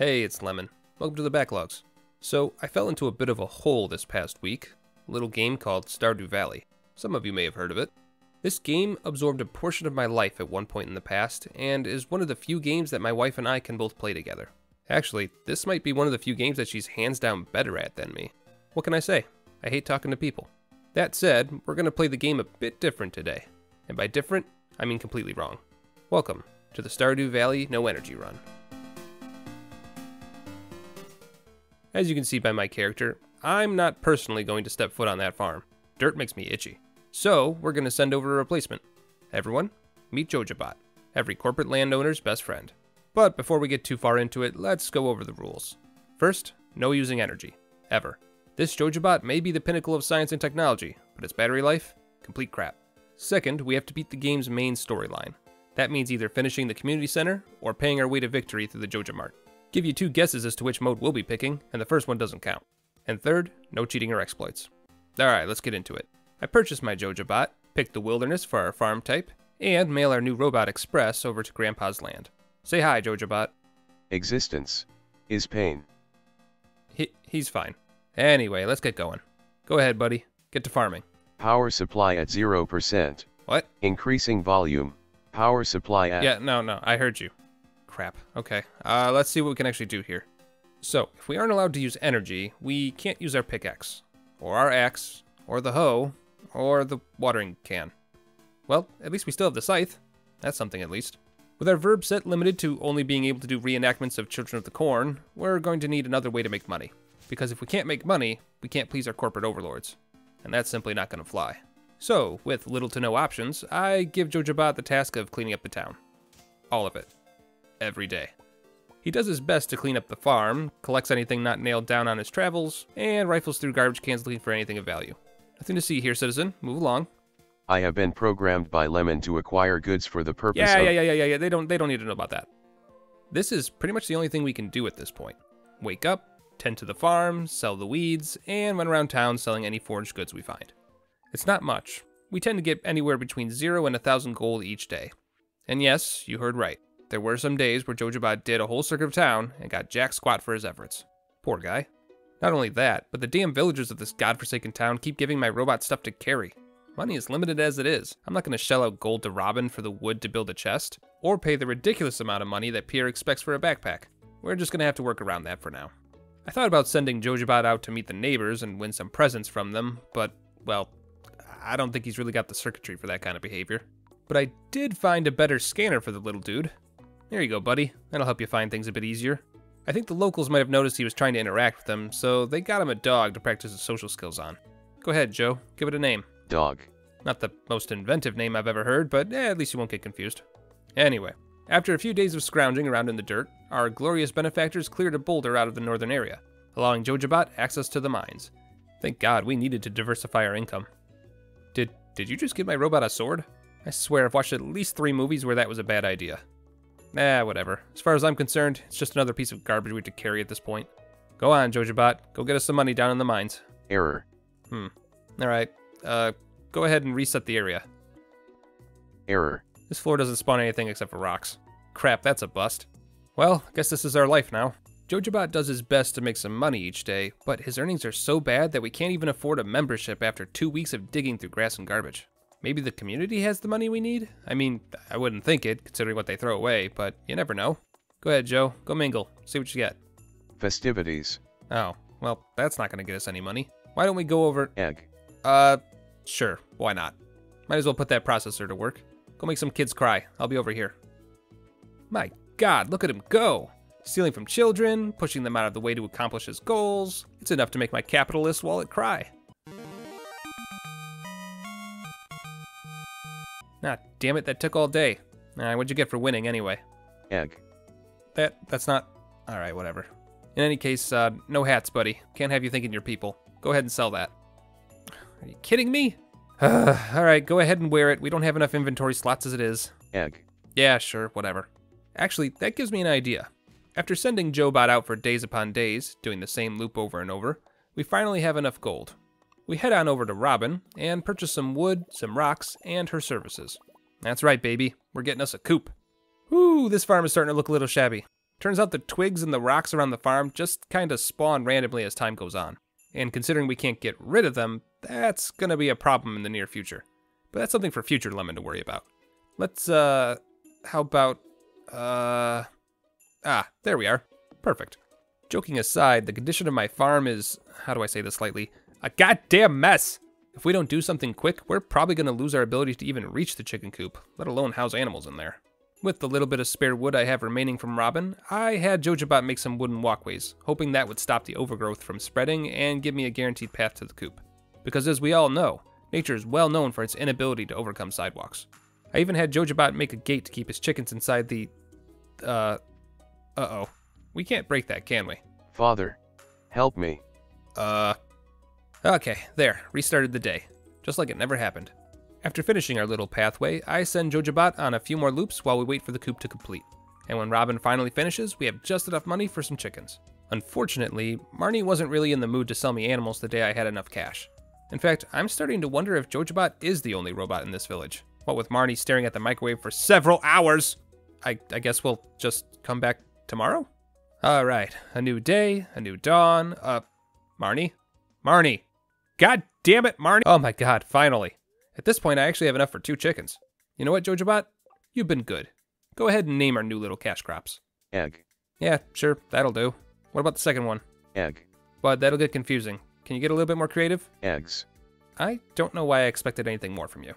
Hey, it's Lemon. Welcome to the Backlogs. So, I fell into a bit of a hole this past week. A little game called Stardew Valley. Some of you may have heard of it. This game absorbed a portion of my life at one point in the past, and is one of the few games that my wife and I can both play together. Actually, this might be one of the few games that she's hands down better at than me. What can I say? I hate talking to people. That said, we're going to play the game a bit different today. And by different, I mean completely wrong. Welcome to the Stardew Valley No Energy Run. As you can see by my character, I'm not personally going to step foot on that farm. Dirt makes me itchy. So, we're going to send over a replacement. Everyone, meet Jojabot, every corporate landowner's best friend. But before we get too far into it, let's go over the rules. First, no using energy. Ever. This Jojabot may be the pinnacle of science and technology, but its battery life? Complete crap. Second, we have to beat the game's main storyline. That means either finishing the community center, or paying our way to victory through the Jojamart. Give you two guesses as to which mode we'll be picking, and the first one doesn't count. And third, no cheating or exploits. Alright, let's get into it. I purchased my Jojabot, picked the wilderness for our farm type, and mail our new robot express over to Grandpa's land. Say hi, Jojabot. Existence is pain. He's fine. Anyway, let's get going. Go ahead, buddy. Get to farming. Power supply at 0%. What? Increasing volume. Power supply at... Yeah, no, I heard you. Crap. Okay, let's see what we can actually do here. So, if we aren't allowed to use energy, we can't use our pickaxe, or our axe, or the hoe, or the watering can. Well, at least we still have the scythe. That's something at least. With our verb set limited to only being able to do reenactments of Children of the Corn, we're going to need another way to make money. Because if we can't make money, we can't please our corporate overlords. And that's simply not going to fly. So, with little to no options, I give Jojabot the task of cleaning up the town. All of it. Every day. He does his best to clean up the farm, collects anything not nailed down on his travels, and rifles through garbage cans looking for anything of value. Nothing to see here, citizen. Move along. I have been programmed by Lemon to acquire goods for the purpose of... Yeah. They don't need to know about that. This is pretty much the only thing we can do at this point. Wake up, tend to the farm, sell the weeds, and run around town selling any foraged goods we find. It's not much. We tend to get anywhere between 0 and 1,000 gold each day. And yes, you heard right. There were some days where Jojabot did a whole circuit of town and got jack squat for his efforts. Poor guy. Not only that, but the damn villagers of this godforsaken town keep giving my robot stuff to carry. Money is limited as it is. I'm not going to shell out gold to Robin for the wood to build a chest, or pay the ridiculous amount of money that Pierre expects for a backpack. We're just going to have to work around that for now. I thought about sending Jojabot out to meet the neighbors and win some presents from them, but, well, I don't think he's really got the circuitry for that kind of behavior. But I did find a better scanner for the little dude. There you go, buddy. That'll help you find things a bit easier. I think the locals might have noticed he was trying to interact with them, so they got him a dog to practice his social skills on. Go ahead, Joe. Give it a name. Dog. Not the most inventive name I've ever heard, but at least you won't get confused. Anyway, after a few days of scrounging around in the dirt, our glorious benefactors cleared a boulder out of the northern area, allowing Jojabot access to the mines. Thank God, we needed to diversify our income. Did you just give my robot a sword? I swear I've watched at least 3 movies where that was a bad idea. Whatever. As far as I'm concerned, it's just another piece of garbage we have to carry at this point. Go on, Jojabot. Go get us some money down in the mines. Error. Alright. Go ahead and reset the area. Error. This floor doesn't spawn anything except for rocks. Crap, that's a bust. Well, I guess this is our life now. Jojabot does his best to make some money each day, but his earnings are so bad that we can't even afford a membership after 2 weeks of digging through grass and garbage. Maybe the community has the money we need? I mean, I wouldn't think it, considering what they throw away, but you never know. Go ahead, Joe. Go mingle. See what you get. Festivities. Oh, well, that's not going to get us any money. Why don't we go over... Egg. Sure. Why not? Might as well put that processor to work. Go make some kids cry. I'll be over here. My God, look at him go! Stealing from children, pushing them out of the way to accomplish his goals. It's enough to make my capitalist wallet cry. Ah, damn it, that took all day. What'd you get for winning, anyway? Egg. That's not... Alright, whatever. In any case, no hats, buddy. Can't have you thinking you're people. Go ahead and sell that. Are you kidding me? Alright, go ahead and wear it. We don't have enough inventory slots as it is. Egg. Yeah, sure, whatever. Actually, that gives me an idea. After sending Jobot out for days upon days, doing the same loop over and over, we finally have enough gold. We head on over to Robin and purchase some wood, some rocks, and her services. That's right, baby. We're getting us a coop. Whew, this farm is starting to look a little shabby. Turns out the twigs and the rocks around the farm just kinda spawn randomly as time goes on. And considering we can't get rid of them, that's gonna be a problem in the near future. But that's something for future Lemon to worry about. Let's, how about, there we are. Perfect. Joking aside, the condition of my farm is, how do I say this lightly, a goddamn mess! If we don't do something quick, we're probably gonna lose our ability to even reach the chicken coop, let alone house animals in there. With the little bit of spare wood I have remaining from Robin, I had Jojobot make some wooden walkways, hoping that would stop the overgrowth from spreading and give me a guaranteed path to the coop. Because as we all know, nature is well known for its inability to overcome sidewalks. I even had Jojobot make a gate to keep his chickens inside the, uh-oh. We can't break that, can we? Father, help me. Okay, there, restarted the day. Just like it never happened. After finishing our little pathway, I send Jojobot on a few more loops while we wait for the coop to complete. And when Robin finally finishes, we have just enough money for some chickens. Unfortunately, Marnie wasn't really in the mood to sell me animals the day I had enough cash. In fact, I'm starting to wonder if Jojobot is the only robot in this village. What with Marnie staring at the microwave for several hours? I guess we'll just come back tomorrow? Alright, a new day, a new dawn, Marnie? Marnie! God damn it, Marnie! Oh my god, finally. At this point, I actually have enough for 2 chickens. You know what, Jojobot? You've been good. Go ahead and name our new little cash crops. Egg. Yeah, sure, that'll do. What about the second one? Egg. But that'll get confusing. Can you get a little bit more creative? Eggs. I don't know why I expected anything more from you.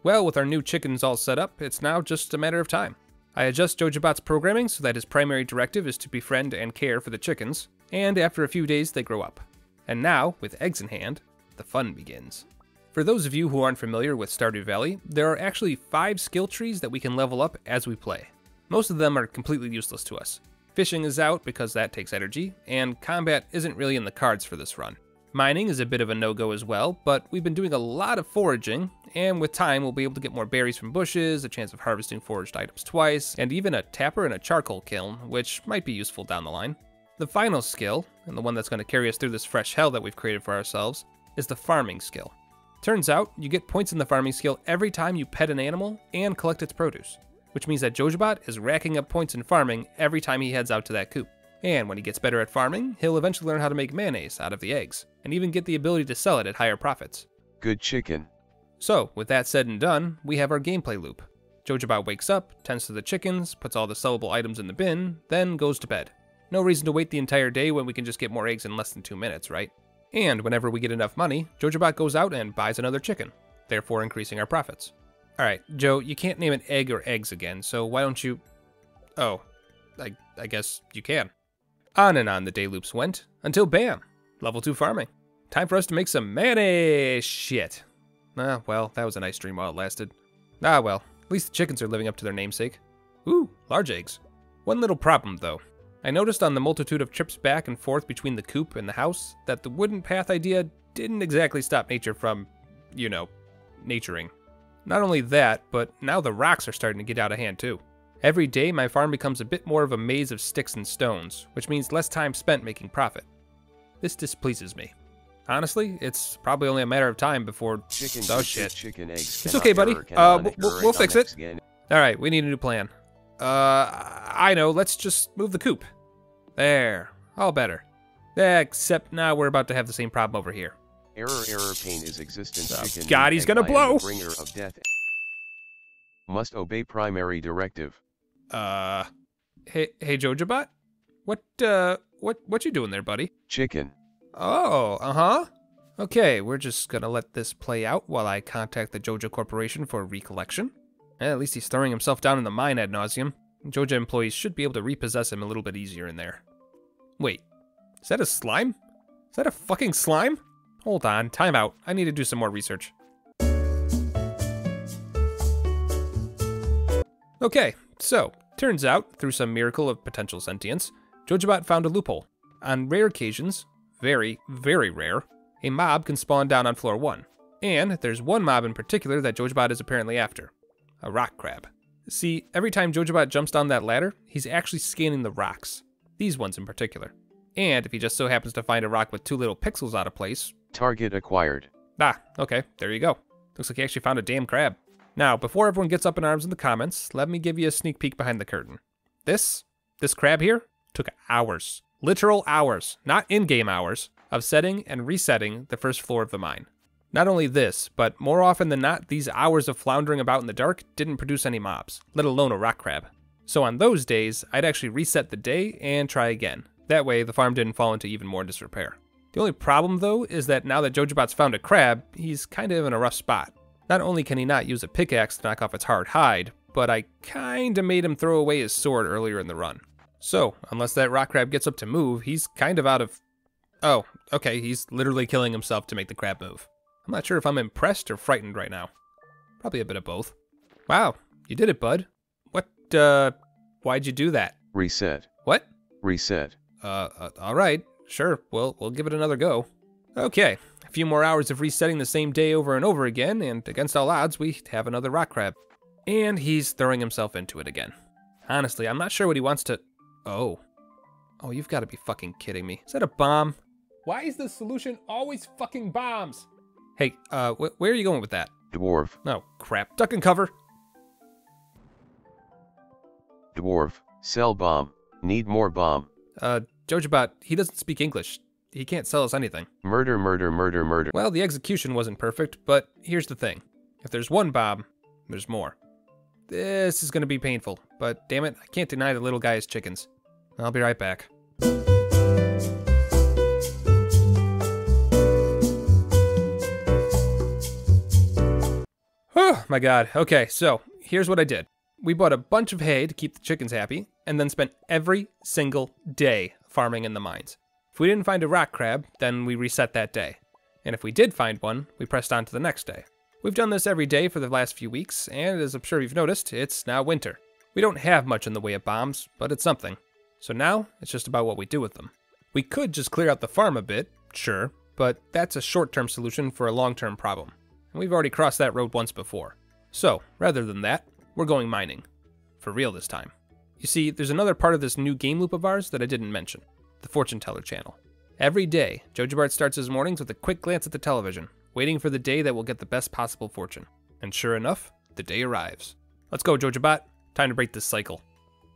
Well, with our new chickens all set up, it's now just a matter of time. I adjust Jojobot's programming so that his primary directive is to befriend and care for the chickens, and after a few days they grow up. And now, with eggs in hand, the fun begins. For those of you who aren't familiar with Stardew Valley, there are actually 5 skill trees that we can level up as we play. Most of them are completely useless to us. Fishing is out because that takes energy, and combat isn't really in the cards for this run. Mining is a bit of a no-go as well, but we've been doing a lot of foraging, and with time we'll be able to get more berries from bushes, a chance of harvesting foraged items twice, and even a tapper and a charcoal kiln, which might be useful down the line. The final skill, and the one that's going to carry us through this fresh hell that we've created for ourselves, is the farming skill. Turns out, you get points in the farming skill every time you pet an animal and collect its produce, which means that Jojobot is racking up points in farming every time he heads out to that coop. And when he gets better at farming, he'll eventually learn how to make mayonnaise out of the eggs, and even get the ability to sell it at higher profits. Good chicken. So, with that said and done, we have our gameplay loop. Jojobot wakes up, tends to the chickens, puts all the sellable items in the bin, then goes to bed. No reason to wait the entire day when we can just get more eggs in less than 2 minutes, right? And whenever we get enough money, Jojobot goes out and buys another chicken, therefore increasing our profits. Alright, Joe, you can't name an egg or eggs again, so why don't you... Oh, I guess you can. On and on the day loops went, until bam! Level 2 farming. Time for us to make some mayonnaise shit. Well, that was a nice dream while it lasted. Well, at least the chickens are living up to their namesake. Ooh, large eggs. One little problem, though. I noticed on the multitude of trips back and forth between the coop and the house that the wooden path idea didn't exactly stop nature from, you know, naturing. Not only that, but now the rocks are starting to get out of hand too. Every day my farm becomes a bit more of a maze of sticks and stones, which means less time spent making profit. This displeases me. Honestly, it's probably only a matter of time before... Oh shit. Chicken eggs. It's okay, buddy. We'll fix it. Alright, we need a new plan. I know, let's just move the coop. There, all better. Except now we're about to have the same problem over here. Error, pain is existent. Oh, God, he's gonna blow! Bringer of death. Must obey primary directive. Hey Jojobot? What you doing there, buddy? Chicken. Oh, uh-huh. Okay, we're just gonna let this play out while I contact the Joja Corporation for recollection. At least he's throwing himself down in the mine ad nauseum. Joja employees should be able to repossess him a little bit easier in there. Wait, is that a slime? Is that a fucking slime? Hold on, time out. I need to do some more research. Okay, so, turns out, through some miracle of potential sentience, Jojobot found a loophole. On rare occasions, very, very rare, a mob can spawn down on floor 1. And there's one mob in particular that Jojobot is apparently after. A rock crab. See, every time Jojobot jumps down that ladder, he's actually scanning the rocks. These ones in particular. And if he just so happens to find a rock with 2 little pixels out of place... Target acquired. Okay, there you go. Looks like he actually found a damn crab. Now, before everyone gets up in arms in the comments, let me give you a sneak peek behind the curtain. This This crab here took hours, literal hours, not in-game hours, of setting and resetting the first floor of the mine. Not only this, but more often than not, these hours of floundering about in the dark didn't produce any mobs, let alone a rock crab. So on those days, I'd actually reset the day and try again. That way, the farm didn't fall into even more disrepair. The only problem, though, is that now that JojaBot's found a crab, he's kind of in a rough spot. Not only can he not use a pickaxe to knock off its hard hide, but I kinda made him throw away his sword earlier in the run. So, unless that rock crab gets up to move, he's kind of out of... Oh, okay, he's literally killing himself to make the crab move. I'm not sure if I'm impressed or frightened right now. Probably a bit of both. Wow, you did it, bud. Why'd you do that? Reset. What? Reset. Alright, sure, we'll give it another go. Okay, a few more hours of resetting the same day over and over again, and against all odds, we have another rock crab. And he's throwing himself into it again. Honestly, I'm not sure what he wants to... Oh, you've got to be fucking kidding me. Is that a bomb? Why is the solution always fucking bombs? Hey, where are you going with that? Dwarf. Oh, crap. Duck and cover. Dwarf. Sell bomb. Need more bomb. JojaBot, he doesn't speak English. He can't sell us anything. Murder, murder, murder, murder. Well, the execution wasn't perfect, but here's the thing. If there's one bomb, there's more. This is gonna be painful, but damn it, I can't deny the little guy his chickens. I'll be right back. Oh my god. Okay, so here's what I did. We bought a bunch of hay to keep the chickens happy, and then spent every single day farming in the mines. If we didn't find a rock crab, then we reset that day. And if we did find one, we pressed on to the next day. We've done this every day for the last few weeks, and as I'm sure you've noticed, it's now winter. We don't have much in the way of bombs, but it's something. So now, it's just about what we do with them. We could just clear out the farm a bit, sure, but that's a short-term solution for a long-term problem. And we've already crossed that road once before. So, rather than that, we're going mining. For real this time. You see, there's another part of this new game loop of ours that I didn't mention. The Fortune Teller channel. Every day, JojaBot starts his mornings with a quick glance at the television, waiting for the day that will get the best possible fortune. And sure enough, the day arrives. Let's go, JojaBot. Time to break this cycle.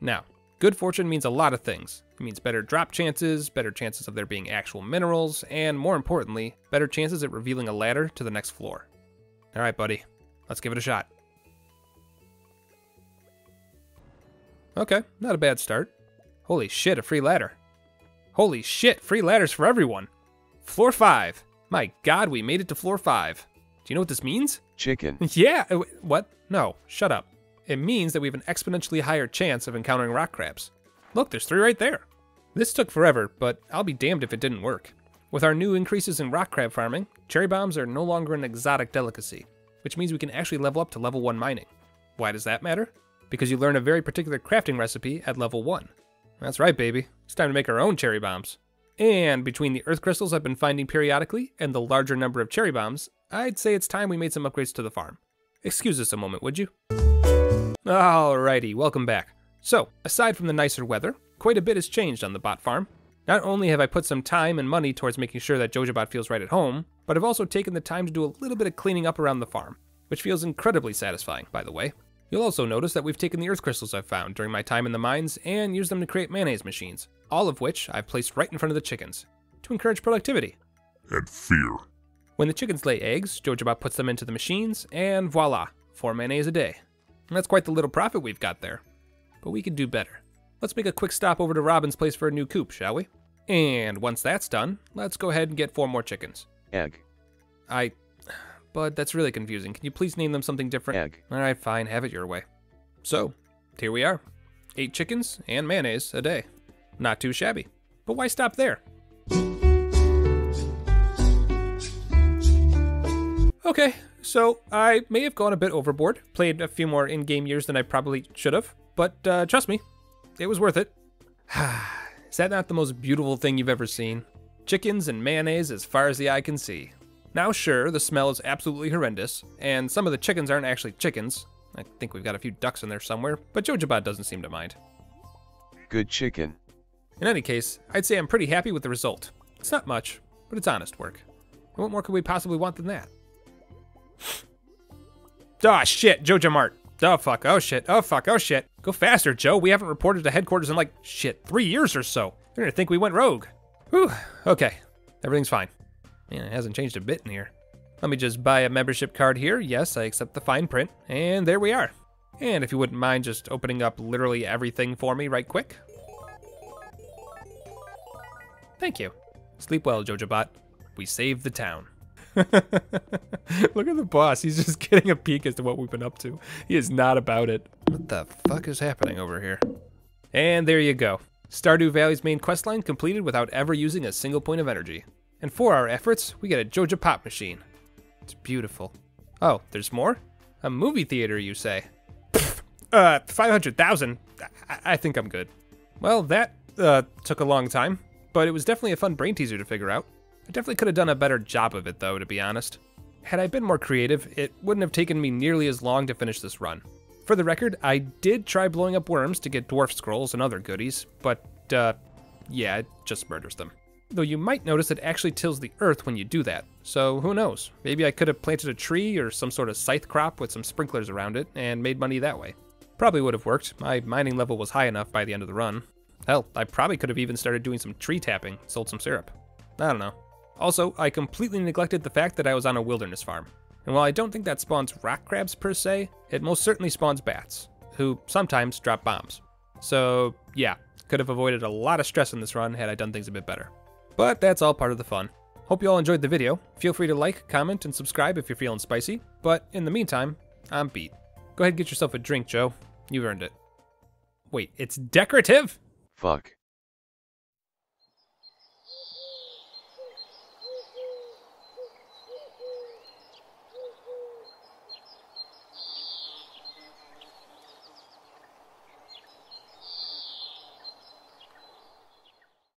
Now, good fortune means a lot of things. It means better drop chances, better chances of there being actual minerals, and more importantly, better chances at revealing a ladder to the next floor. Alright, buddy. Let's give it a shot. Okay, not a bad start. Holy shit, a free ladder. Holy shit, free ladders for everyone. Floor 5. My god, we made it to floor 5. Do you know what this means? Chicken. Yeah, what? No, shut up. It means that we have an exponentially higher chance of encountering rock crabs. Look, there's 3 right there. This took forever, but I'll be damned if it didn't work. With our new increases in rock crab farming, cherry bombs are no longer an exotic delicacy, which means we can actually level up to level 1 mining. Why does that matter? Because you learn a very particular crafting recipe at level 1. That's right, baby. It's time to make our own cherry bombs. And between the earth crystals I've been finding periodically and the larger number of cherry bombs, I'd say it's time we made some upgrades to the farm. Excuse us a moment, would you? Alrighty, welcome back. So, aside from the nicer weather, quite a bit has changed on the bot farm. Not only have I put some time and money towards making sure that JojaBot feels right at home, but I've also taken the time to do a little bit of cleaning up around the farm, which feels incredibly satisfying, by the way. You'll also notice that we've taken the earth crystals I've found during my time in the mines and used them to create mayonnaise machines, all of which I've placed right in front of the chickens, to encourage productivity. And fear. When the chickens lay eggs, JojaBot puts them into the machines, and voila, 4 mayonnaise a day. And that's quite the little profit we've got there. But we could do better. Let's make a quick stop over to Robin's place for a new coop, shall we? And once that's done, let's go ahead and get 4 more chickens. Egg. Bud, that's really confusing. Can you please name them something different? Egg. Alright, fine, have it your way. So, here we are. 8 chickens and mayonnaise a day. Not too shabby. But why stop there? Okay, so I may have gone a bit overboard, played a few more in-game years than I probably should have, but trust me, it was worth it. Is that not the most beautiful thing you've ever seen? Chickens and mayonnaise as far as the eye can see. Now sure, the smell is absolutely horrendous, and some of the chickens aren't actually chickens. I think we've got a few ducks in there somewhere, but JojaBot doesn't seem to mind. Good chicken. In any case, I'd say I'm pretty happy with the result. It's not much, but it's honest work. And what more could we possibly want than that? Ah, shit, JojaMart. Oh fuck, oh shit, oh fuck, oh shit. Go faster, Joe. We haven't reported to headquarters in like, shit, 3 years or so. They're gonna think we went rogue. Whew, okay. Everything's fine. Man, it hasn't changed a bit in here. Let me just buy a membership card here. Yes, I accept the fine print. And there we are. And if you wouldn't mind just opening up literally everything for me right quick. Thank you. Sleep well, JojoBot. We saved the town. Look at the boss. He's just getting a peek as to what we've been up to. He is not about it. What the fuck is happening over here? And there you go. Stardew Valley's main questline completed without ever using a single point of energy. And for our efforts, we get a Joja Pop machine. It's beautiful. Oh, there's more? A movie theater, you say? 500,000? I think I'm good. Well, that took a long time, but it was definitely a fun brain teaser to figure out. I definitely could have done a better job of it, though, to be honest. Had I been more creative, it wouldn't have taken me nearly as long to finish this run. For the record, I did try blowing up worms to get dwarf scrolls and other goodies, but, yeah, it just murders them. Though you might notice it actually tills the earth when you do that, so who knows? Maybe I could have planted a tree or some sort of scythe crop with some sprinklers around it and made money that way. Probably would have worked. My mining level was high enough by the end of the run. Hell, I probably could have even started doing some tree tapping, sold some syrup. I don't know. Also, I completely neglected the fact that I was on a wilderness farm. And while I don't think that spawns rock crabs per se, it most certainly spawns bats, who sometimes drop bombs. So yeah, could have avoided a lot of stress in this run had I done things a bit better. But that's all part of the fun. Hope you all enjoyed the video. Feel free to like, comment, and subscribe if you're feeling spicy. But in the meantime, I'm beat. Go ahead and get yourself a drink, Joe. You've earned it. Wait, it's decorative? Fuck.